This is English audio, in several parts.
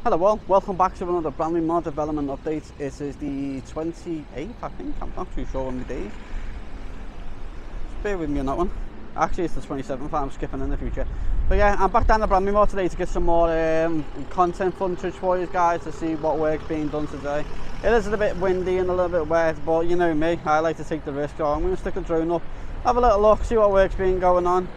Hello all, welcome back to another bramley-moore development update. It is the 28th, I think, I'm not too sure on the days. Just bear with me on that one. Actually it's the 27th, I'm skipping in the future. But yeah, I'm back down to bramley-moore today to get some more content footage for you guys to see what work's being done today. It is a bit windy and a little bit wet, but you know me, I like to take the risk. So I'm going to stick the drone up, have a little look, see what work's been going on.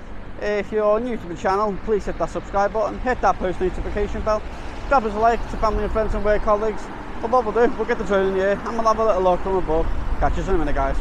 If you're new to the channel, please hit that subscribe button, hit that post notification bell. Grab us a like to family and friends and work colleagues. But what we'll do, we'll get the drone in here and we'll have a little look from above. Catch you in a minute, guys.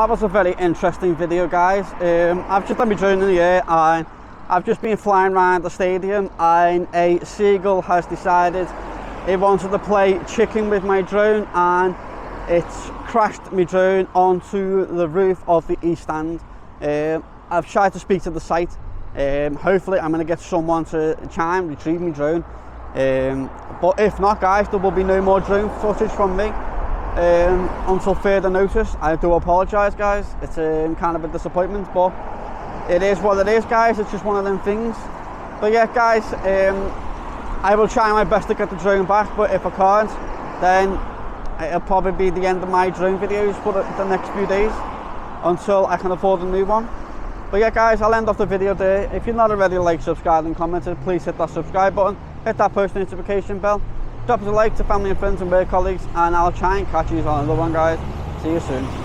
that was a very interesting video, guys. I've just done my drone in the air and I've just been flying around the stadium, and a seagull has decided it wanted to play chicken with my drone, and it's crashed my drone onto the roof of the east stand. I've tried to speak to the site. Hopefully I'm going to get someone to try and retrieve my drone. But if not, guys, there will be no more drone footage from me until further notice. I do apologise, guys. It's kind of a disappointment, but it is what it is, guys. It's just one of them things. But yeah, guys, I will try my best to get the drone back, but if I can't, then it'll probably be the end of my drone videos for the next few days until I can afford a new one. But yeah, guys, I'll end off the video there. If you're not already like, subscribed and commented, please hit that subscribe button, hit that post notification bell, drop us a like to family and friends and work colleagues, and I'll try and catch you on another one, guys. See you soon.